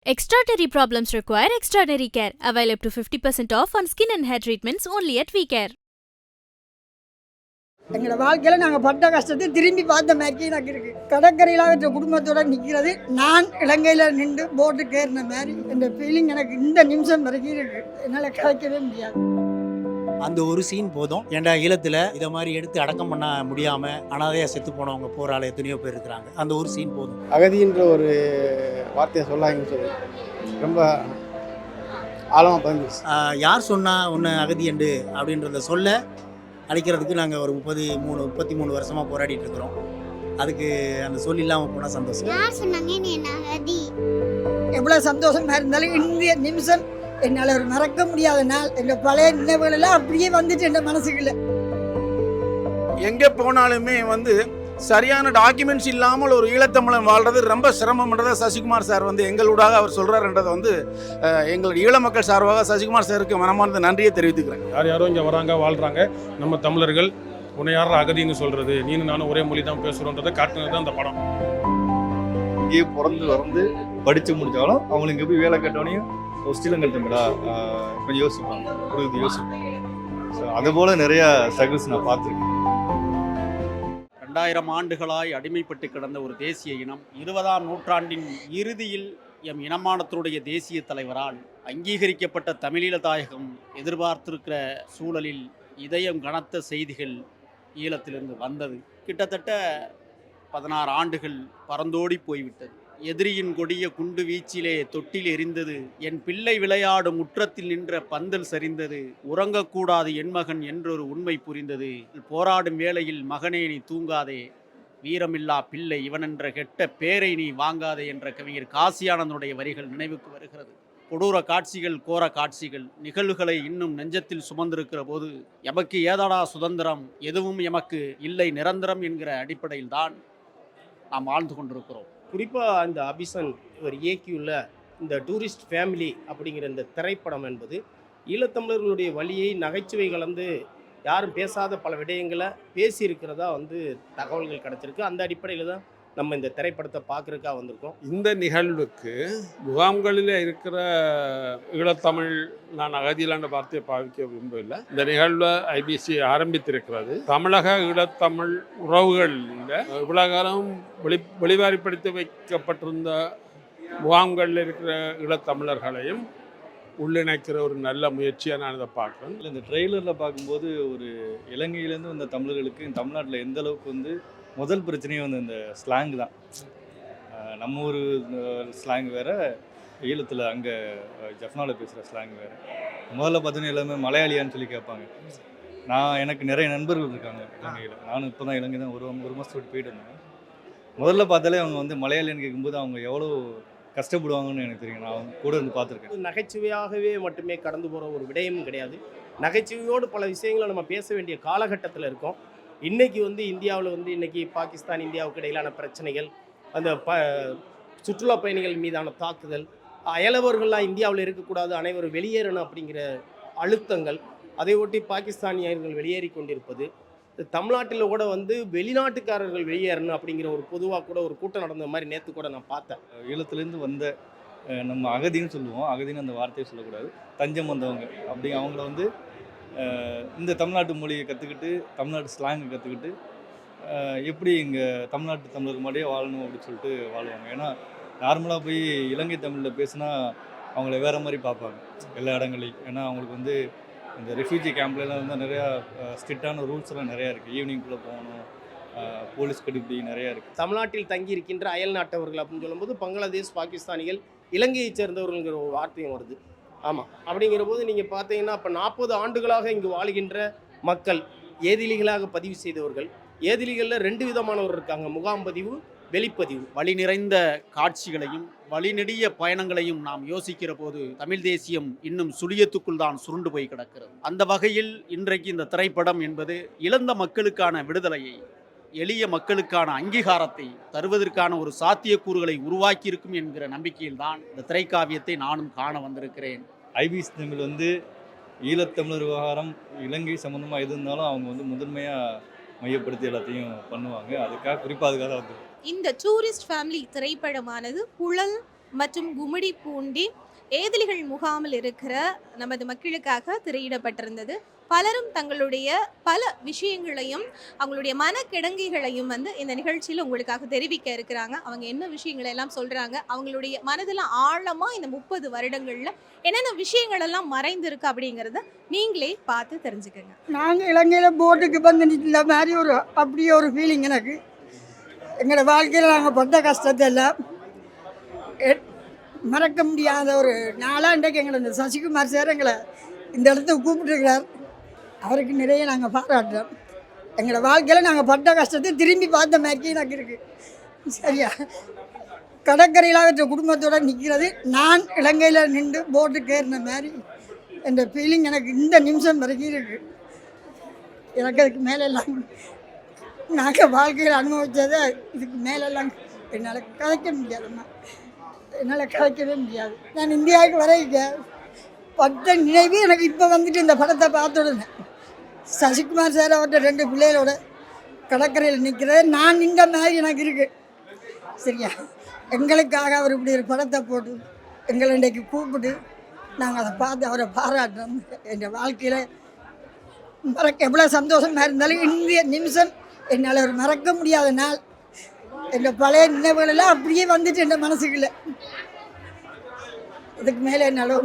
Extraordinary problems require extraordinary care. Avail up to 50% off on skin and hair treatments only at WeCare. எங்களோட வாழ்க்கையில் நாங்கள் பட்ட கஷ்டத்தை திரும்பி பார்த்த மாதிரி எனக்கு இருக்குது. கடற்கரையில் வச்ச குடும்பத்தோடு நிற்கிறது நான் இலங்கையில் நின்று போட்டுக்கு ஏறின மாதிரி இந்த ஃபீலிங் எனக்கு இந்த நிமிஷம் வரைக்கும் இருக்குது. என்னால் கலைக்கவே முடியாது. அந்த ஒரு சீன் போதும். ஏன்டா ஈழத்தில் இதை மாதிரி எடுத்து அடக்கம் பண்ண முடியாமல் அனாதையாக செத்து போனவங்க போராள எத்தனையோ பேர் இருக்கிறாங்க. அந்த ஒரு சீன் போதும். அகதின்ற ஒரு வார்த்தையை சொல்லாங்கன்னு சொல்லி ரொம்ப ஆழமாக பதிஞ்சிச்சு. யார் சொன்னால் ஒன்று அகதி என்று அப்படின்றத சொல்ல அழிக்கிறதுக்கு நாங்கள் ஒரு 33 வருஷமாக போராடிட்டு இருக்கிறோம். அதுக்கு அந்த சொல் இல்லாமல் போனால் சந்தோஷம். எவ்வளோ சந்தோஷமாக இருந்தாலும் இந்த நிமிஷம் என்னால் ஒரு மறக்க முடியாத நாள். எங்கள் பழைய நினைவுகள் எல்லாம் அப்படியே வந்துட்டு என் மனசுக்குள்ள. எங்கே போனாலுமே சரியான டாக்குமெண்ட்ஸ் இல்லாமல் ஒரு ஈழத்தமிழன் வாழ்றது ரொம்ப சிரமம்ன்றதை சசிகுமார் சார் எங்களூடாக அவர் சொல்கிறாருன்றதை எங்கள் ஈழ மக்கள் சார்பாக சசிகுமார் சாருக்கு மனமார்ந்த நன்றியை தெரிவித்துக்கிறேன். யாரோ இங்கே வராங்க வாழ்கிறாங்க, நம்ம தமிழர்கள் உன்னை யாரும் அகதின்னு சொல்கிறது, நீனும் நானும் ஒரே மொழி தான் பேசுகிறோன்றதை காட்டுனது தான் அந்த படம். இங்கேயே பிறந்து வந்து படித்து முடித்தாலும் அவங்களுக்கு எப்படி வேலை கட்டோனையும் ஸ்ரீலங்கல் தமிழா கொஞ்சம் யோசிப்பாங்க, ஒரு யோசிப்பாங்க. ஸோ அதுபோல் நிறையா ஸ்ட்ரகிள்ஸ் நான் பார்த்துருக்கேன். 2000 ஆண்டுகளாய் அடிமைப்பட்டு கிடந்த ஒரு தேசிய இனம் 20ஆம் நூற்றாண்டின் இறுதியில் எம் இனமானத்தினுடைய தேசிய தலைவரால் அங்கீகரிக்கப்பட்ட தமிழீழ தாயகம் எதிர்பார்த்திருக்கிற சூழலில் இதயம் கனத்த செய்திகள் ஈழத்திலிருந்து வந்தது. கிட்டத்தட்ட 16 ஆண்டுகள் பறந்தோடி போய்விட்டது. எதிரியின் கொடிய குண்டு வீச்சிலே தொட்டில் எரிந்தது, என் பிள்ளை விளையாடும் முற்றத்தில் நின்ற பந்தல் சரிந்தது, உறங்கக்கூடாது என் மகன் என்றொரு உண்மை புரிந்தது, போராடும் வேளையில் மகனே நீ தூங்காதே, வீரமில்லா பிள்ளை இவனென்ற கெட்ட பேரை நீ வாங்காதே என்ற கவிஞர் காசியானந்தனுடைய வரிகள் நினைவுக்கு வருகிறது. கொடூர காட்சிகள், கோர காட்சிகள், நிகழ்வுகளை இன்னும் நெஞ்சத்தில் சுமந்திருக்கிற போது எமக்கு ஏதாடா சுதந்திரம், எதுவும் எமக்கு இல்லை நிரந்தரம் என்கிற அடிப்படையில் தான் நாம் வாழ்ந்து கொண்டிருக்கிறோம். குறிப்பாக அந்த அபிசன் இவர் இயக்கியுள்ள இந்த டூரிஸ்ட் ஃபேமிலி அப்படிங்கிற இந்த திரைப்படம் என்பது ஈழத்தமிழர்களுடைய வழியை நகைச்சுவை கலந்து யாரும் பேசாத பல விடயங்களை பேசியிருக்கிறதா தகவல்கள் கிடச்சிருக்கு. அந்த அடிப்படையில் தான் நம்ம இந்த திரைப்படத்தை பார்க்குறதுக்காக வந்திருக்கோம். இந்த நிகழ்வுக்கு முகாம்களில் இருக்கிற ஈழத்தமிழ், நான் அகதியிலான வார்த்தையை பாவிக்க விரும்பவில்லை. இந்த நிகழ்வை ஐபிசி ஆரம்பித்திருக்கிறது. தமிழக ஈழத்தமிழ் உறவுகளில் உலகம் வெளிவாரிப்படுத்தி வைக்கப்பட்டிருந்த முகாம்களில் இருக்கிற ஈழத்தமிழர்களையும் உள்ளிணைக்கிற ஒரு நல்ல முயற்சியாக நான் இதை பார்க்குறேன். இந்த ட்ரெய்லரில் பார்க்கும்போது ஒரு இலங்கையிலேருந்து வந்த தமிழர்களுக்கு தமிழ்நாட்டில் எந்த அளவுக்கு முதல் பிரச்சனையே இந்த ஸ்லாங் தான். நம்ம ஊர் ஸ்லாங் வேறு, ஈழத்தில் அங்கே ஜஃப்னாவில் பேசுகிற ஸ்லாங் வேறு. முதல்ல பார்த்தீங்கன்னா எல்லாமே மலையாளியான்னு சொல்லி கேட்பாங்க. எனக்கு நிறைய நண்பர்கள் இருக்காங்க இலங்கையில். நானும் இப்போ தான் இலங்கை தான் ஒரு மாதத்துக்கு போயிட்டு இருந்தேன். முதல்ல பார்த்தாலே அவங்க மலையாளியான்னு கேட்கும்போது அவங்க எவ்வளோ கஷ்டப்படுவாங்கன்னு எனக்கு தெரியும். நான் அவங்க கூட பார்த்துருக்கேன். நகைச்சுவையாகவே மட்டுமே கடந்து போகிற ஒரு விடயமும் கிடையாது. நகைச்சுவையோடு பல விஷயங்களை நம்ம பேச வேண்டிய காலகட்டத்தில் இருக்கோம். இன்றைக்கி இந்தியாவில் இன்றைக்கி பாகிஸ்தான் இந்தியாவுக்கு இடையிலான பிரச்சனைகள், அந்த சுற்றுலா பயணிகள் மீதான தாக்குதல், அயலவர்கள்லாம் இந்தியாவில் இருக்கக்கூடாது, அனைவரும் வெளியேறணும் அப்படிங்கிற அழுத்தங்கள், அதை ஒட்டி பாகிஸ்தானியர்கள் வெளியேறி கொண்டிருப்பது, தமிழ்நாட்டில் கூட வெளிநாட்டுக்காரர்கள் வெளியேறணும் அப்படிங்கிற ஒரு பொதுவாக கூட ஒரு கூட்டம் நடந்த மாதிரி நேற்று கூட நான் பார்த்தேன். ஈழத்துலேருந்து வந்த நம்ம அகதின்னு சொல்லுவோம், அகதின்னு அந்த வார்த்தையை சொல்லக்கூடாது, தஞ்சம் வந்தவங்க அப்படி அவங்கள இந்த தமிழ்நாட்டு மொழியை கற்றுக்கிட்டு, தமிழ்நாட்டு ஸ்லாங்கை கற்றுக்கிட்டு எப்படி இங்கே தமிழ்நாட்டு தமிழருக்கு மாதிரியே வாழணும் அப்படின்னு சொல்லிட்டு வாழ்வாங்க. ஏன்னா நார்மலாக போய் இலங்கை தமிழில் பேசுனா அவங்கள வேறு மாதிரி பார்ப்பாங்க எல்லா இடங்களையும். ஏன்னா அவங்களுக்கு இந்த ரெஃப்யூஜி கேம்ப்லாம் நிறையா ஸ்ட்ரிக்டான ரூல்ஸ்லாம் நிறையா இருக்குது. ஈவினிங்குள்ளே போகணும், போலீஸ் கடுப்படி நிறையா இருக்குது. தமிழ்நாட்டில் தங்கி இருக்கின்ற அயல் நாட்டவர்கள் அப்படின்னு சொல்லும்போது பங்களாதேஷ், பாகிஸ்தானிகள், இலங்கையை சேர்ந்தவர்கள்ங்கிற ஒரு வார்த்தையும் வருது. ஆமாம், அப்படிங்கிற போது நீங்கள் பார்த்தீங்கன்னா இப்போ 40 ஆண்டுகளாக இங்கு வாழ்கின்ற மக்கள் ஏதிலிகளாக பதிவு செய்தவர்கள். ஏதிலிகளில் 2 விதமானவர் இருக்காங்க, முகாம் பதிவு, வெளிப்பதிவு. வழி நிறைந்த காட்சிகளையும் வழிநெடிய பயணங்களையும் நாம் யோசிக்கிற போது தமிழ் தேசியம் இன்னும் சுழியத்துக்குள் தான் சுருண்டு போய் கிடக்கிறது. அந்த வகையில் இன்றைக்கு இந்த திரைப்படம் என்பது இழந்த மக்களுக்கான விடுதலையை, எளிய மக்களுக்கான அங்கீகாரத்தை தருவதற்கான ஒரு சாத்தியக்கூறுகளை உருவாக்கி இருக்கும் என்கிற நம்பிக்கையில் தான் இந்த திரைக்காவியத்தை நானும் காண வந்திருக்கிறேன். ஐபிசி தமிழ் ஈழத்தமிழர் விவகாரம், இலங்கை சம்மந்தமாக எது இருந்தாலும் அவங்க முதன்மையாக மையப்படுத்தி எல்லாத்தையும் பண்ணுவாங்க. அதுக்காக குறிப்பாக அதுக்காக தான் இந்த டூரிஸ்ட் ஃபேமிலி திரைப்படமானது புழல் மற்றும் கும்மிடிப்பூண்டி ஏதிலிகள் முகாமில் இருக்கிற நமது மக்களுக்காக திரையிடப்பட்டிருந்தது. பலரும் தங்களுடைய பல விஷயங்களையும் அவங்களுடைய மனக்கிடங்கைகளையும் இந்த நிகழ்ச்சியில் உங்களுக்காக தெரிவிக்க இருக்கிறாங்க. அவங்க என்ன விஷயங்களை எல்லாம் சொல்றாங்க, அவங்களுடைய மனதில் ஆழமாக இந்த 30 வருடங்களில் என்னென்ன விஷயங்கள் எல்லாம் மறைந்திருக்கு அப்படிங்கிறத நீங்களே பார்த்து தெரிஞ்சுக்கோங்க. நாங்கள் இலங்கையில் போட்டுக்கு வந்து நிற்கிற மாதிரி அப்படியே ஒரு ஃபீலிங் எனக்கு. எங்களோட வாழ்க்கையில் நாங்கள் பட்ட கஷ்டத்தை எல்லாம் மறக்க முடியாத ஒரு நாளாக இன்றைக்கு எங்களை இந்த சசிகுமார் சார் எங்களை இந்த இடத்துக்கு கூப்பிட்டுருக்கிறார். அவருக்கு நிறைய நாங்கள் பாராட்டுறோம். எங்களோட வாழ்க்கையில் நாங்கள் பட்ட கஷ்டத்தை திரும்பி பார்த்த மாதிரி எனக்கு இருக்குது. சரியா, கடற்கரையில் வச்ச குடும்பத்தோடு நிற்கிறது நான் இலங்கையில் நின்று போட்டுக்கு ஏறின மாதிரி என்ற ஃபீலிங் எனக்கு இந்த நிமிஷம் வரைக்கும் இருக்குது. எனக்கு அதுக்கு மேலெல்லாம் நாங்கள் வாழ்க்கையில் அனுபவித்ததை இதுக்கு மேலெல்லாம் என்னால் கதைக்க முடியாதும்மா, என்னால் கதைக்கவே முடியாது. நான் இந்தியாவுக்கு வரைக்க பட்ட நினைவு எனக்கு இப்போ வந்துட்டு இந்த படத்தை பார்த்த உடனே சசிகுமார் சார் அவர்கிட்ட 2 பிள்ளைகளோட கடற்கரையில் நிற்கிறது நான் நின்ற மாதிரி எனக்கு இருக்குது. சரியா, எங்களுக்காக அவர் இப்படி ஒரு படத்தை போட்டு எங்களை இன்றைக்கு கூப்பிட்டு நாங்கள் அதை பார்த்து அவரை பாராட்டுறோம். என் வாழ்க்கையில் எவ்வளோ சந்தோஷமாக இருந்தாலும் இந்திய நிமிஷம் என்னால் ஒரு மறக்க முடியாத நாள். என் பழைய நினைவுகளெல்லாம் அப்படியே வந்துட்டு என் மனசுக்குள்ள இதுக்கு மேலே என்னால்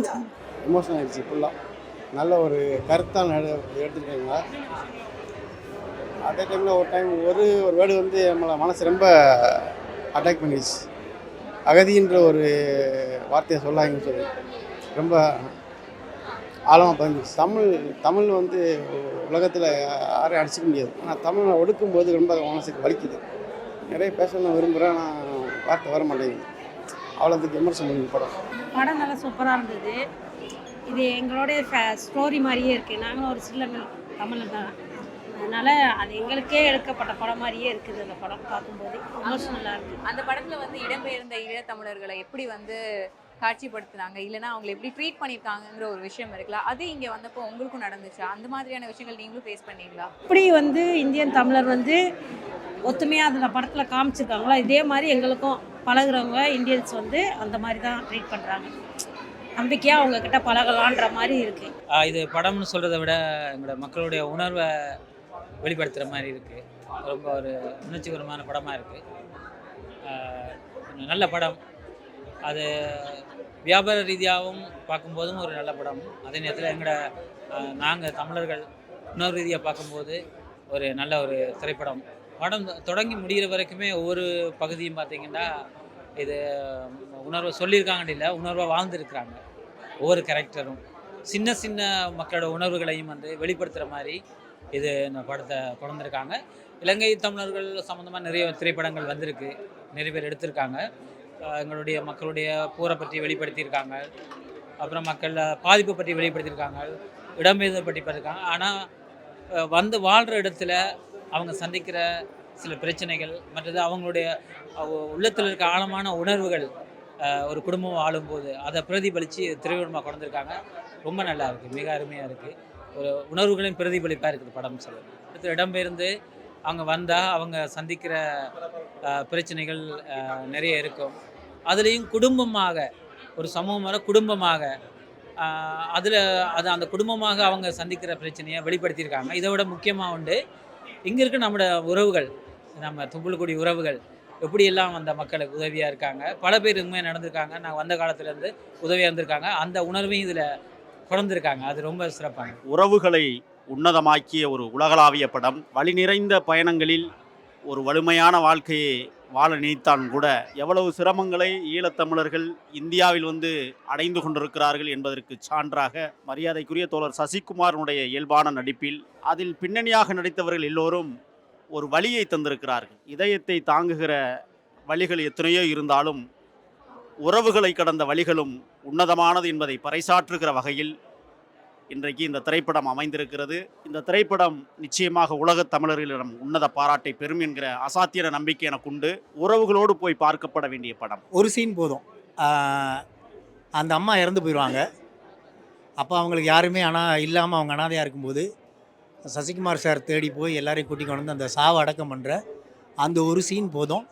எமோஷன் ஆகிடுச்சு ஃபுல்லாக. நல்ல ஒரு கருத்தாக எடுத்துருக்காங்க. அதே டைமில் ஒரு டைம் ஒரு வேர்டு வந்து நம்மளை மனசு ரொம்ப அட்டாக் பண்ணிடுச்சு. அகதின்ற ஒரு வார்த்தையை சொல்லாங்கன்னு சொல்லி ரொம்ப ஆழமாக பதிஞ்சிச்சு. தமிழ் வந்து உலகத்தில் யாரையும் அடிச்சிக்க முடியாது. ஆனால் தமிழை ஒடுக்கும்போது ரொம்ப மனசுக்கு வலிக்குது. நிறைய பேசலாம் விரும்புகிறேன், நான் வார்த்தை வர மாட்டேங்குது. அவ்வளோத்துக்கு விமர்சனம் பண்ணி படம் நல்லா சூப்பராக இருந்தது. இது எங்களுடைய ஸ்டோரி மாதிரியே இருக்குது. நாங்களும் ஒரு சில தமிழ் தான், அதனால் அது எங்களுக்கே எடுக்கப்பட்ட படம் மாதிரியே இருக்குது. அந்த படம் பார்க்கும்போது எமோஷனலாக இருக்குது. அந்த படத்தில் இடம்பெயர்ந்த ஈழத்தமிழர்களை எப்படி காட்சிப்படுத்தினாங்க, இல்லைன்னா அவங்களை எப்படி ட்ரீட் பண்ணியிருக்காங்கிற ஒரு விஷயம் இருக்குல்ல, அது இங்கே வந்தப்போ உங்களுக்கும் நடந்துச்சு. அந்த மாதிரியான விஷயங்கள் நீங்களும் ஃபேஸ் பண்ணீங்களா? இப்படி இந்தியன் தமிழர் ஒத்துமையாக அந்த படத்தில் காமிச்சிருக்காங்களா, இதே மாதிரி எங்களுக்கும் பழகுறவங்க இந்தியன்ஸ் அந்த மாதிரி தான் ட்ரீட் பண்ணுறாங்க. நம்பிக்கையாக அவங்கக்கிட்ட பழகலான்ற மாதிரி இருக்குது. இது படம்னு சொல்கிறத விட எங்களோட மக்களுடைய உணர்வை வெளிப்படுத்துகிற மாதிரி இருக்குது. ரொம்ப ஒரு உணர்ச்சிகரமான படமாக இருக்குது. நல்ல படம். அது வியாபார ரீதியாகவும் பார்க்கும்போதும் ஒரு நல்ல படம். அதே நேரத்தில் எங்களோட நாங்கள் தமிழர்கள் உணர்வு ரீதியாக பார்க்கும்போது ஒரு நல்ல ஒரு திரைப்படம். படம் தொடங்கி முடிகிற வரைக்குமே ஒவ்வொரு பகுதியும் பார்த்திங்கன்னா இது உணர்வை சொல்லியிருக்காங்கன்னு இல்லை, உணர்வை வாழ்ந்துருக்குறாங்க. ஒவ்வொரு கேரக்டரும் சின்ன சின்ன மக்களோட உணர்வுகளையும் வெளிப்படுத்துகிற மாதிரி இது இந்த படத்தை கொண்டிருக்காங்க. இலங்கை தமிழர்கள் சம்மந்தமாக நிறைய திரைப்படங்கள் வந்திருக்கு, நிறைய பேர் எடுத்திருக்காங்க. எங்களுடைய மக்களுடைய போரை பற்றி வெளிப்படுத்தியிருக்காங்க, அப்புறம் மக்கள் பாதிப்பை பற்றி வெளிப்படுத்தியிருக்காங்க, இடம்பெயர்தல் பற்றி பார்த்துருக்காங்க. ஆனால் வாழ்கிற இடத்துல அவங்க சந்திக்கிற சில பிரச்சனைகள், மற்றது அவங்களுடைய உள்ளத்தில் இருக்க ஆழமான உணர்வுகள் ஒரு குடும்பம் வாழும்போது அதை பிரதிபலித்து திரைப்படமாக கொண்டிருக்காங்க. ரொம்ப நல்லா இருக்குது, மிக அருமையாக இருக்குது. ஒரு உணர்வுகளின் பிரதிபலிப்பாக இருக்குது படம் சொல்லுங்கள். அடுத்த இடம்பெயர்ந்து அவங்க வந்தால் அவங்க சந்திக்கிற பிரச்சனைகள் நிறைய இருக்கும். அதுலேயும் குடும்பமாக ஒரு சமூகமாக குடும்பமாக அந்த குடும்பமாக அவங்க சந்திக்கிற பிரச்சனையை வெளிப்படுத்தியிருக்காங்க. இதை விட முக்கியமாக இங்கே இருக்க நம்மளோட உறவுகள், நம்ம தும்புலக்குடி உறவுகள் எப்படியெல்லாம் அந்த மக்களுக்கு உதவியாக இருக்காங்க. பல பேர் உண்மையாக நடந்திருக்காங்க, நாங்கள் வந்த காலத்துலேருந்து உதவியாக இருந்திருக்காங்க. அந்த உணர்வையும் இதில் கொண்டிருக்காங்க. அது ரொம்ப சிறப்பான உறவுகளை உன்னதமாக்கிய ஒரு உலகளாவிய படம். வழி நிறைந்த பயணங்களில் ஒரு வலிமையான வாழ்க்கையை வாழ நினைத்தான் கூட எவ்வளவு சிரமங்களை ஈழத்தமிழர்கள் இந்தியாவில் அடைந்து கொண்டிருக்கிறார்கள் என்பதற்கு சான்றாக மரியாதைக்குரிய தோழர் சசிகுமாரனுடைய இயல்பான நடிப்பில் அதில் பின்னணியாக நடித்தவர்கள் எல்லோரும் ஒரு வலியை தந்திருக்கிறார்கள். இதயத்தை தாங்குகிற வலிகள் எத்தனையோ இருந்தாலும் உறவுகளை கடந்த வலிகளும் உன்னதமானது என்பதை பறைசாற்றுகிற வகையில் இன்றைக்கு இந்த திரைப்படம் அமைந்திருக்கிறது. இந்த திரைப்படம் நிச்சயமாக உலகத் தமிழர்களிடம் உன்னத பாராட்டை பெறும் என்கிற அசாத்திய நம்பிக்கை எனக்கு உண்டு. உறவுகளோடு போய் பார்க்கப்பட வேண்டிய படம். ஒரு சீன் போதும். அந்த அம்மா இறந்து போயிடுவாங்க. அப்போ அவங்களுக்கு யாருமே இல்லாமல் அவங்க அனாதையாக இருக்கும்போது சசிகுமார் சார் தேடி போய் எல்லாரையும் கூட்டி கொண்டு வந்து அந்த சாவை அடக்கம் பண்ணுற அந்த ஒரு சீன் போதும்.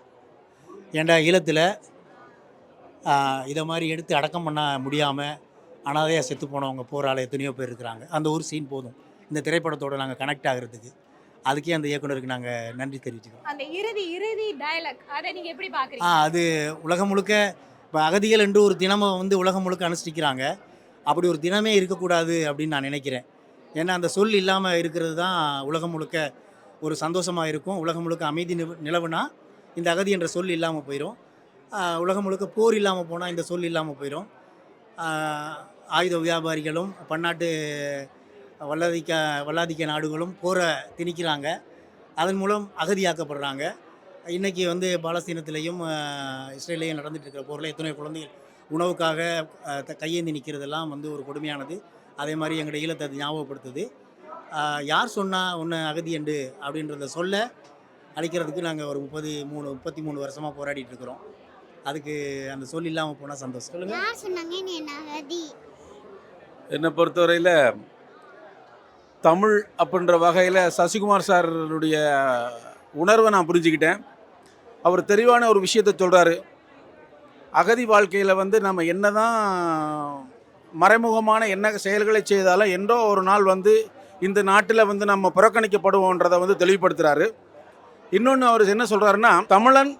ஏண்டா ஈழத்தில் இதை மாதிரி எடுத்து அடக்கம் பண்ண முடியாமல் அனாதையாக செத்து போனவங்க போரால் எத்தனையோ பேர் இருக்கிறாங்க. அந்த ஒரு சீன் போதும் இந்த திரைப்படத்தோடு நாங்கள் கனெக்ட் ஆகிறதுக்கு. அதுக்கே அந்த இயக்குனருக்கு நாங்கள் நன்றி தெரிவிச்சுக்கிறோம். அந்த இறுதி டயலாக் அதை நீங்க எப்படி பாக்குறீங்க? அது உலகம் முழுக்க இப்போ அகதிகள் என்று ஒரு தினமை வந்து உலகம் முழுக்க அனுஷ்டிக்கிறாங்க. அப்படி ஒரு தினமே இருக்கக்கூடாது அப்படின்னு நான் நினைக்கிறேன். ஏன்னா அந்த சொல் இல்லாமல் இருக்கிறது தான் உலகம் முழுக்க ஒரு சந்தோஷமாக இருக்கும். உலகம் முழுக்க அமைதி நிலவுனா இந்த அகதி என்ற சொல் இல்லாமல் போயிடும். உலகம் முழுக்க போர் இல்லாமல் போனால் இந்த சொல் இல்லாமல் போயிடும். ஆயுத வியாபாரிகளும் பன்னாட்டு வல்லாதிக்க நாடுகளும் போரை திணிக்கிறாங்க. அதன் மூலம் அகதியாக்கப்படுறாங்க. இன்றைக்கி வந்து பாலஸ்தீனத்திலையும் இஸ்ரேலையும் நடந்துட்டு இருக்கிற போரில் எத்தனையோ குழந்தைகள் உணவுக்காக கையேந்தி நிற்கிறதெல்லாம் வந்து ஒரு கொடுமையானது. அதே மாதிரி எங்களுடைய ஈழத்தை அது ஞாபகப்படுத்துது. யார் சொன்னால் ஒன்று அகதி என்று அப்படின்றத சொல்ல அழிக்கிறதுக்கு நாங்கள் ஒரு 33 வருஷமாக போராடிட்டு இருக்கிறோம். அதுக்கு அந்த சொல் இல்லாமல் போனால் சந்தோஷம். என்னை பொறுத்தவரையில் தமிழ் அப்படின்ற வகையில் சசிகுமார் சாருடைய உணர்வை நான் புரிஞ்சுக்கிட்டேன். அவர் தெளிவான ஒரு விஷயத்தை சொல்கிறாரு. அகதி வாழ்க்கையில் வந்து நம்ம என்ன தான் மறைமுகமான என்ன செயல்களை செய்தாலும் என்றோ ஒரு நாள் வந்து இந்த நாட்டில் வந்து நம்ம புறக்கணிக்கப்படுவோன்றதை வந்து தெளிவுபடுத்துகிறாரு. இன்னொன்று அவர் என்ன சொல்கிறாருன்னா, தமிழன்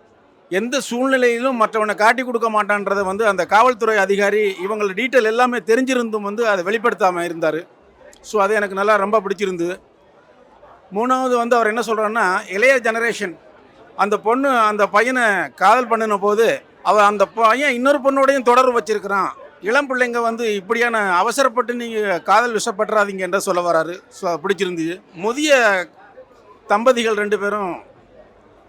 எந்த சூழ்நிலையிலும் மற்றவனை காட்டி கொடுக்க மாட்டான்றதை வந்து அந்த காவல்துறை அதிகாரி இவங்கள டீட்டெயில் எல்லாமே தெரிஞ்சிருந்தும் வந்து அதை வெளிப்படுத்தாமல் இருந்தார். ஸோ அது எனக்கு நல்லா ரொம்ப பிடிச்சிருந்தது. மூணாவது வந்து அவர் என்ன சொல்கிறாருன்னா, இளைய ஜெனரேஷன் அந்த பையனை காதல் பண்ணின போது அந்த பையன் இன்னொரு பொண்ணோடையும் தொடர்பு வச்சிருக்கிறான். இளம் பிள்ளைங்க வந்து இப்படியான அவசரப்பட்டு நீங்கள் காதல் விஷப்பட்டுறாதீங்க என்ற சொல்ல வராரு. ஸோ பிடிச்சிருந்துச்சு. முதிய தம்பதிகள் 2 பேரும்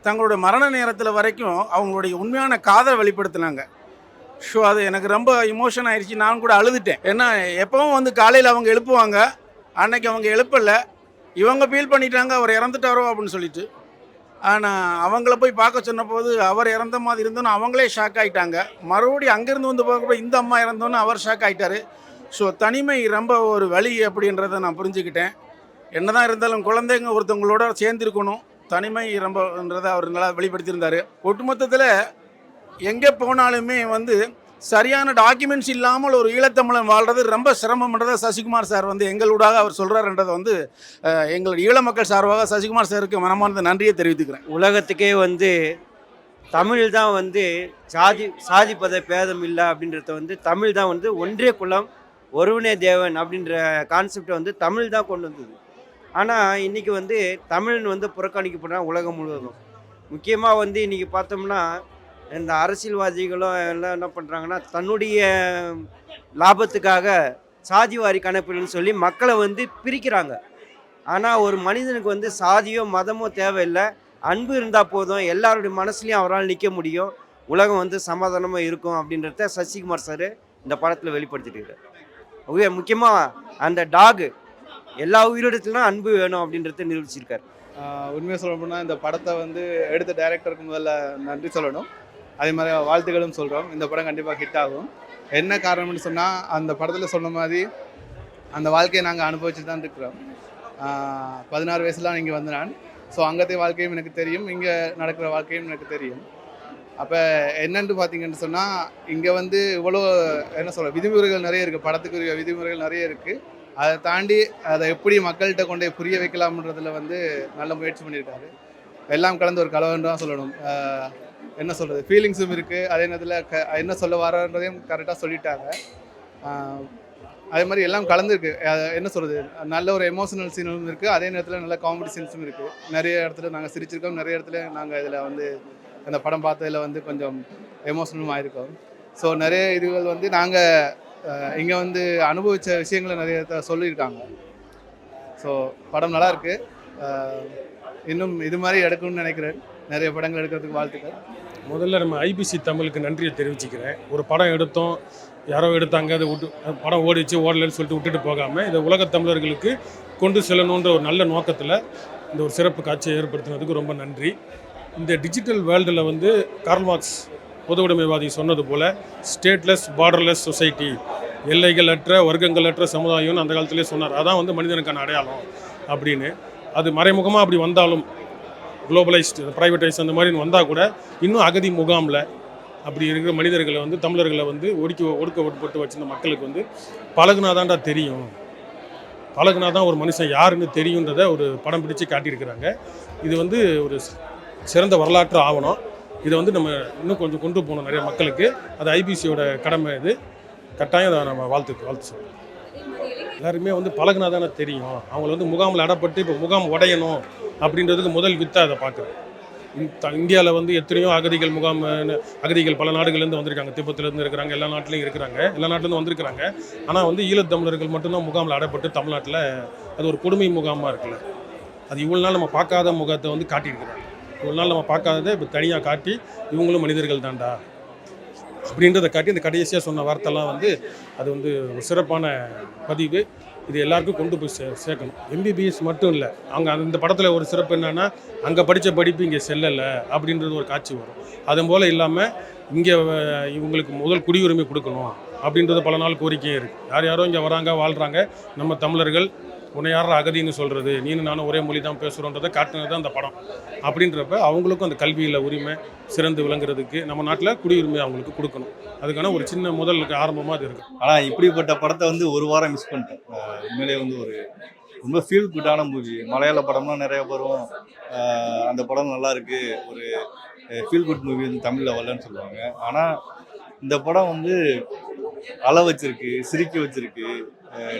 தங்களுடைய மரண நேரத்தில் வரைக்கும் அவங்களுடைய உண்மையான காதலை வெளிப்படுத்தினாங்க. ஸோ அது எனக்கு ரொம்ப இமோஷன் ஆயிடுச்சு. நான் கூட அழுதுட்டேன். ஏன்னா எப்பவும் வந்து காலையில் அவங்க எழுப்புவாங்க, அன்னைக்கு அவங்க எழுப்பலை. இவங்க ஃபீல் பண்ணிட்டாங்க அவர் இறந்துட்டாரோ அப்படின்னு சொல்லிட்டு. ஆனால் அவங்கள போய் பார்க்க சொன்னபோது அவர் இறந்த மாதிரி இருந்தோன்னு அவங்களே ஷாக் ஆகிட்டாங்க. மறுபடியும் அங்கேருந்து வந்து பார்க்கப்போ இந்த அம்மா இறந்தோன்னு அவர் ஷாக் ஆகிட்டார். ஸோ தனிமை ரொம்ப ஒரு வலி அப்படின்றத நான் புரிஞ்சுக்கிட்டேன். என்ன தான் இருந்தாலும் குழந்தைங்க ஒருத்தவங்களோட சேர்ந்துருக்கணும். தனிமை ரொம்பன்றதை அவர் நல்லா வெளிப்படுத்தியிருந்தார். ஒட்டுமொத்தத்தில் எங்கே போனாலுமே வந்து சரியான டாக்குமெண்ட்ஸ் இல்லாமல் ஒரு ஈழத்தமிழன் வாழ்கிறது ரொம்ப சிரமம்ன்றதை சசிகுமார் சார் வந்து எங்களூடாக அவர் சொல்கிறாருன்றதை வந்து எங்கள் ஈழ மக்கள் சார்பாக சசிகுமார் சாருக்கு மனமார்ந்த நன்றியை தெரிவித்துக்கிறேன். உலகத்துக்கே வந்து தமிழ் தான் வந்து சாதி பத பேதம் இல்லை அப்படின்றத வந்து தமிழ் தான் வந்து ஒன்றே குலம் ஒருவனே தேவன் அப்படின்ற கான்செப்டை வந்து தமிழ் தான் கொண்டு வந்தது. ஆனால் இன்றைக்கி வந்து தமிழன் வந்து புறக்கணிக்கப்படுறான் உலகம் முழுவதும். முக்கியமாக வந்து இன்றைக்கி பார்த்தோம்னா இந்த அரசியல்வாதிகளும் எல்லாம் என்ன பண்ணுறாங்கன்னா, தன்னுடைய லாபத்துக்காக சாதிவாரி கணக்குன்னு சொல்லி மக்களை வந்து பிரிக்கிறாங்க. ஆனால் ஒரு மனிதனுக்கு வந்து சாதியோ மதமோ தேவையில்லை, அன்பு இருந்தால் போதும், எல்லாருடைய மனசுலையும் அவரால் நிற்க முடியும், உலகம் வந்து சமாதானமாக இருக்கும் அப்படின்றத சசிகுமார் சார் இந்த படத்தில் வெளிப்படுத்திட்டு முக்கியமாக அந்த டாகு எல்லா உயிரிடத்துலையும் அன்பு வேணும் அப்படின்றத நிரூபிச்சிருக்காரு. உண்மையாக சொல்ல போனால் இந்த படத்தை வந்து எடுத்த டைரக்டருக்கு முதல்ல நன்றி சொல்லணும். அதே மாதிரி வாழ்த்துக்களும் சொல்கிறோம். இந்த படம் கண்டிப்பாக ஹிட் ஆகும். என்ன காரணம்னு சொன்னால், அந்த படத்தில் சொன்ன மாதிரி அந்த வாழ்க்கையை நாங்கள் அனுபவிச்சு தான் இருக்கிறோம். 16 வயசுலாம் இங்கே வந்து நான். ஸோ அங்கത്തെ வாழ்க்கையும் எனக்கு தெரியும், இங்கே நடக்கிற வாழ்க்கையும் எனக்கு தெரியும். அப்போ என்னென்னு பார்த்தீங்கன்னு சொன்னால், இங்கே வந்து இவ்வளோ என்ன சொல்ல விதிமுறைகள் நிறைய இருக்குது, படத்துக்குரிய விதிமுறைகள் நிறைய இருக்குது. அதை தாண்டி அதை எப்படி மக்கள்கிட்ட கொண்டு புரிய வைக்கலாம்ன்றதுல வந்து நல்ல முயற்சி பண்ணியிருக்காரு. எல்லாம் கலந்து ஒரு கலவன்னு தான் சொல்லணும். என்ன சொல்கிறது, ஃபீலிங்ஸும் இருக்குது, அதே நேரத்தில் என்ன சொல்ல வரன்றதையும் கரெக்டாக சொல்லிட்டாங்க. அதே மாதிரி எல்லாம் கலந்துருக்கு. என்ன சொல்கிறது, நல்ல ஒரு எமோஷனல் சீனும் இருக்குது, அதே நேரத்தில் நல்ல காமெடி சீன்ஸும் இருக்குது. நிறைய இடத்துல நாங்கள் சிரிச்சிருக்கோம், நிறைய இடத்துல நாங்கள் இதில் வந்து அந்த படம் பார்த்ததில் வந்து கொஞ்சம் எமோஷனலும் ஆகிருக்கோம். ஸோ நிறைய இதுகள் வந்து நாங்கள் இங்கே வந்து அனுபவித்த விஷயங்களை நிறைய சொல்லியிருக்காங்க. ஸோ படம் நல்லாயிருக்கு. இன்னும் இது மாதிரி எடுக்கணும்னு நினைக்கிறேன். நிறைய படங்கள் எடுக்கிறதுக்கு வாழ்த்துக்கள். முதல்ல நம்ம ஐபிசி தமிழுக்கு நன்றியை தெரிவிச்சுக்கிறேன். ஒரு படம் எடுத்தோம், யாரோ எடுத்தாங்க, அதை படம் ஓடிச்சு ஓடலன்னு சொல்லிட்டு விட்டுட்டு போகாமல் இதை உலகத் தமிழர்களுக்கு கொண்டு செல்லணுன்ற ஒரு நல்ல நோக்கத்தில் இந்த ஒரு சிறப்பு காட்சியை ஏற்படுத்தினதுக்கு ரொம்ப நன்றி. இந்த டிஜிட்டல் வேர்ல்டில் வந்து கார்ல் மார்க்ஸ் பொது உடைமைவாதி சொன்னது போல் ஸ்டேட்லெஸ் பார்டர்லெஸ் சொசைட்டி, எல்லைகள் அற்ற வர்க்கங்கள் அற்ற சமுதாயம்னு அந்த காலத்திலே சொன்னார். அதான் வந்து மனிதனுக்கான அடையாளம் அப்படின்னு. அது மறைமுகமாக அப்படி வந்தாலும் குளோபலைஸ்டு ப்ரைவேட்டைஸ் அந்த மாதிரி வந்தால் கூட இன்னும் அகதி முகாமில் அப்படி இருக்கிற மனிதர்களை வந்து தமிழர்களை வந்து ஒடுக்கப்பட்டு வச்சிருந்த மக்களுக்கு வந்து பழகுனாதான்டா தெரியும், பழகுனா தான் ஒரு மனுஷன் யாருன்னு தெரியுன்றதை ஒரு படம் பிடிச்சு காட்டியிருக்கிறாங்க. இது வந்து ஒரு சிறந்த வரலாற்று ஆவணம். இதை வந்து நம்ம இன்னும் கொஞ்சம் கொண்டு போகணும் நிறைய மக்களுக்கு. அது ஐபிசியோட கடமை. இது கட்டாயம் அதை நம்ம வாழ்த்து சொல்லுவோம். எல்லாருமே வந்து பழகுனா தானே தெரியும். அவங்கள வந்து முகாமில் அடப்பட்டு இப்போ முகாம் உடையணும் அப்படின்றதுக்கு முதல் வித்தை அதை பார்க்குறேன். இந்தியாவில் வந்து எத்தனையோ அகதிகள் பல நாடுகள்லேருந்து வந்திருக்காங்க. திபெத்திலேருந்து இருக்கிறாங்க, எல்லா நாட்டிலையும் இருக்கிறாங்க, எல்லா நாட்டிலேருந்து வந்திருக்கிறாங்க. ஆனால் வந்து ஈழத்தமிழர்கள் மட்டும்தான் முகாமில் அடப்பட்டு தமிழ்நாட்டில் அது ஒரு கொடுமை முகாமாக இருக்குல்ல. அது இவ்வளோ நாள் நம்ம பார்க்காத முகத்தை வந்து காட்டியிருக்கிறாங்க. இவ்வளோ நாள் நம்ம பார்க்காததை இப்போ தனியாக காட்டி இவங்களும் மனிதர்கள் தாண்டா அப்படின்றத காட்டி இந்த கடைசியாக சொன்ன வார்த்தைலாம் வந்து அது வந்து ஒரு சிறப்பான பதிவு. இது எல்லாருக்கும் கொண்டு போய் சேர்க்கணும். எம்பிபிஎஸ் மட்டும் இல்லை, அவங்க அந்த படத்தில் ஒரு சிறப்பு என்னென்னா அங்கே படித்த படிப்பு இங்கே செல்லலை அப்படின்றது ஒரு காட்சி வரும். அதன் போல் இல்லாமல் இங்கே இவங்களுக்கு முதல் குடியுரிமை கொடுக்கணும் அப்படின்றது பல நாள் கோரிக்கையே இருக்குது. யாரோ இங்கே வராங்க, வாழ்கிறாங்க, நம்ம தமிழர்கள், உன்னை யாரும் அகதின்னு சொல்கிறது, நீனும் நானும் ஒரே மொழி தான் பேசுகிறோன்றதை காட்டினது தான் அந்த படம். அப்படின்றப்ப அவங்களுக்கும் அந்த கல்வியில் உரிமை சிறந்து விளங்குறதுக்கு நம்ம நாட்டில் குடியுரிமை அவங்களுக்கு கொடுக்கணும். அதுக்கான ஒரு சின்ன முதல் ஆரம்பமாக அது இருக்குது. ஆனால் இப்படிப்பட்ட படத்தை வந்து ஒரு வாரம் மிஸ் பண்ணிட்டேன். உண்மையிலே வந்து ஒரு ரொம்ப ஃபீல் குட்டான மூவி. மலையாள படம்லாம் நிறைய வரும், அந்த படம் நல்லா இருக்கு, ஒரு ஃபீல் குட் மூவி வந்து தமிழில் வரலன்னு சொல்லுவாங்க. ஆனால் இந்த படம் வந்து அழ வச்சிருக்கு, சிரிக்க வச்சிருக்கு,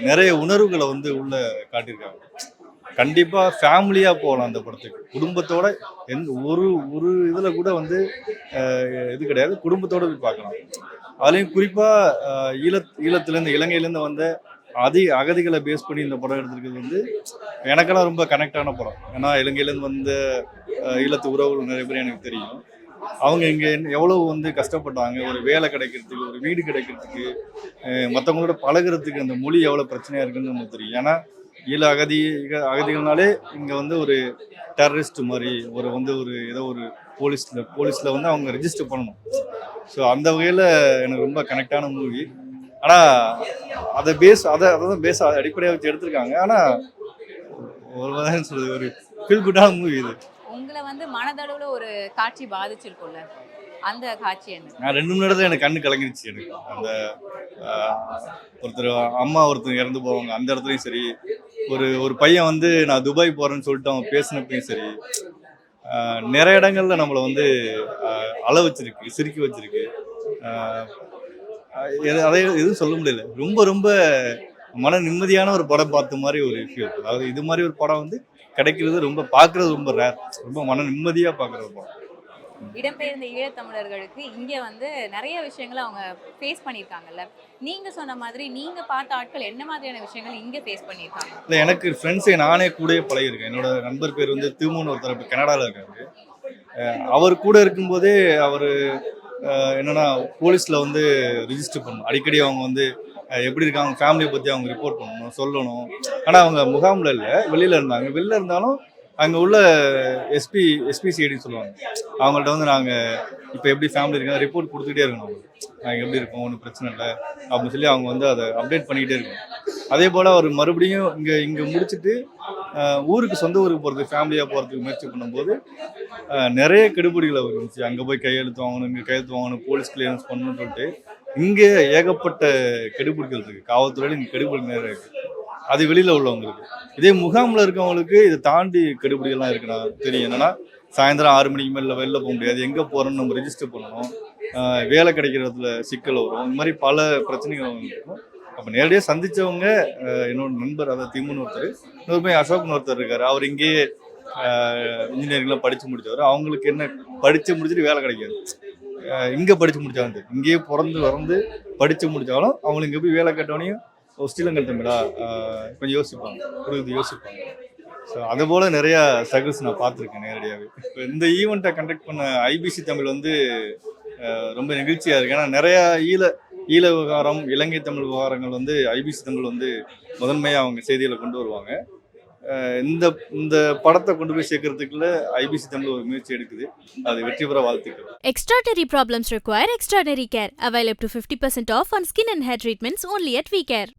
நிறைய உணர்வுகளை வந்து உள்ள காட்டியிருக்காங்க. கண்டிப்பாக ஃபேமிலியாக போகலாம் அந்த படத்துக்கு, குடும்பத்தோட. ஒரு ஒரு இதில் கூட வந்து இது கிடையாது, குடும்பத்தோடு போய் பார்க்கலாம். அதுலேயும் குறிப்பாக ஈழத்துலேருந்து இலங்கையிலேருந்து வந்த அகதிகளை பேஸ் பண்ணி இந்த படம் எடுத்துருக்கிறது வந்து எனக்கெல்லாம் ரொம்ப கனெக்டான படம். ஏன்னா இலங்கையிலேருந்து வந்த ஈழத்து உறவுகள் நிறைய பேர் எனக்கு தெரியும். அவங்க இங்கே எவ்வளோ வந்து கஷ்டப்பட்டாங்க, ஒரு வேலை கிடைக்கிறதுக்கு, ஒரு வீடு கிடைக்கிறதுக்கு, மற்றவங்களோட பழகிறதுக்கு அந்த மொழி எவ்வளோ பிரச்சனையாக இருக்குன்னு நமக்கு தெரியும். ஏன்னா ஈழ அகதிகள்னாலே இங்கே வந்து ஒரு டெரரிஸ்ட் மாதிரி ஒரு ஏதோ ஒரு போலீஸில் வந்து அவங்க ரெஜிஸ்டர் பண்ணணும். ஸோ அந்த வகையில் எனக்கு ரொம்ப கனெக்டான மூவி. ஆனால் அதை அடிப்படையாக வச்சு எடுத்திருக்காங்க. ஆனால் ஒரு சொல்றது ஒரு ஃபீல் குட்டான மூவி இது. உங்களை வந்து மனதளவுல ஒரு காட்சி பாதிச்சிருக்கும்ல, அந்த காட்சி என்ன? நான் 2 மணி நேரத்தில் எனக்கு கண்ணு கலங்கிடுச்சு. எனக்கு அந்த ஒருத்தர் இறந்து போவாங்க, அந்த இடத்துலையும் சரி, ஒரு பையன் வந்து நான் துபாய் போகிறேன்னு சொல்லிட்டு அவன் பேசினப்பையும் சரி, நிறைய இடங்கள்ல நம்மளை வந்து அழ வச்சிருக்கு, சிரிக்க வச்சிருக்கு. அதை எதுவும் சொல்ல முடியல. ரொம்ப ரொம்ப மன நிம்மதியான ஒரு படம் பார்த்த மாதிரி ஒரு ஃபீல். அதாவது இது மாதிரி ஒரு படம் வந்து கிடைக்கிறது பார்க்கறது ரொம்ப ரேர். ரொம்ப மன நிம்மதியாக பார்க்குற ஒரு படம். இடம்பெயர்ந்த ஈழத்தமிழர்களுக்கு இங்கே வந்து நிறைய விஷயங்களை அவங்க ஃபேஸ் பண்ணியிருக்காங்கல்ல. நீங்கள் சொன்ன மாதிரி நீங்கள் பார்த்த ஆட்கள் என்ன மாதிரியான விஷயங்கள் இங்கே ஃபேஸ் பண்ணியிருக்காங்க? இல்லை, எனக்கு ஃப்ரெண்ட்ஸை நானே கூட பழகிருக்கேன். என்னோட நண்பர் பேர் வந்து திருமூன், ஒருத்தர் இப்போ கனடாவில் இருக்காரு. அவர் கூட இருக்கும்போதே அவர் என்னன்னா போலீஸில் வந்து ரிஜிஸ்டர் பண்ணணும். அடிக்கடி அவங்க வந்து எப்படி இருக்காங்க, ஃபேமிலியை பற்றி அவங்க ரிப்போர்ட் பண்ணணும், சொல்லணும். ஆனால் அவங்க முகாமில் இல்லை, வெளியில் இருந்தாங்க. வெளியில் இருந்தாலும் அங்கே உள்ள எஸ்பிசிஐடின்னு சொல்லுவாங்க, அவங்கள்ட்ட வந்து நாங்கள் இப்போ எப்படி ஃபேமிலி இருக்காங்க ரிப்போர்ட் கொடுத்துக்கிட்டே இருக்கணும். நாங்கள் எப்படி இருக்கோம், ஒன்றும் பிரச்சனை இல்லை அப்படின்னு சொல்லி அவங்க வந்து அதை அப்டேட் பண்ணிக்கிட்டே இருக்கணும். அதே போல் அவர் மறுபடியும் இங்கே முடிச்சுட்டு சொந்த ஊருக்கு போகிறதுக்கு, ஃபேமிலியாக போகிறதுக்கு முயற்சி பண்ணும்போது நிறைய கெடுபிடிகள் அவர் இருந்துச்சு. அங்கே போய் கையெழுத்து வாங்கணும், இங்கே கையெழுத்து வாங்கணும், போலீஸ் கிளியரன்ஸ் பண்ணணும்னு சொல்லிட்டு இங்கே ஏகப்பட்ட கெடுபிடிகள் இருக்குது. காவல்துறையில் இங்கே கெடுபிடி நேரம் இருக்குது, அது வெளியில் உள்ளவங்களுக்கு. இதே முகாமில் இருக்கவங்களுக்கு இதை தாண்டி கெடுபிடிகள்லாம் இருக்குன்னா தெரியும். என்னன்னா சாயந்தரம் 6 மணிக்கு மேலே வெளில போக முடியாது, எங்கே போகிறோன்னு நம்ம ரெஜிஸ்டர் பண்ணணும், வேலை கிடைக்கிறதுல சிக்கல் வரும், இந்த மாதிரி பல பிரச்சனைகள் அவங்களுக்கு இருக்கும். அப்போ நேரடியாக சந்தித்தவங்க என்னோட நண்பர், அதாவது திமுன்னு ஒருத்தர், இன்னொரு போய் அசோக்னு ஒருத்தர் இருக்கார். அவர் இங்கேயே இன்ஜினியரிங்லாம் படித்து முடித்தவர். அவங்களுக்கு என்ன படித்து முடிச்சுட்டு வேலை கிடைக்காது. இங்கே படித்து முடித்தாங்க, இங்கேயே பிறந்து படித்து முடித்தாலும் அவங்களுக்கு இங்கே போய் வேலை கேட்டவனையும் ஸ்ரீலங்கன் தமிழா கொஞ்சம் யோசிப்பாங்க. ஸோ அதுபோல் நிறையா ஸ்ட்ரகிள்ஸ் நான் பார்த்துருக்கேன் நேரடியாகவே. இப்போ இந்த ஈவெண்ட்டை கண்டக்ட் பண்ண ஐபிசி தமிழ் வந்து ரொம்ப நெகிழ்ச்சியாக இருக்குது. ஏன்னா நிறையா ஈழ விவகாரம், இலங்கை தமிழ் விவகாரங்கள் வந்து ஐபிசி தமிழ் வந்து முதன்மையாக அவங்க செய்திகளை கொண்டு வருவாங்க. இந்த படத்தை கொண்டு போய் சேர்க்கறதுக்குள்ள ஐபிசி தமிழ் ஒரு முயற்சி எடுக்குது. அது வெற்றி பெற வாழ்த்துக்கள். Extraordinary problems require extraordinary care. Available to 50% off on skin and hair treatments only at WeCare.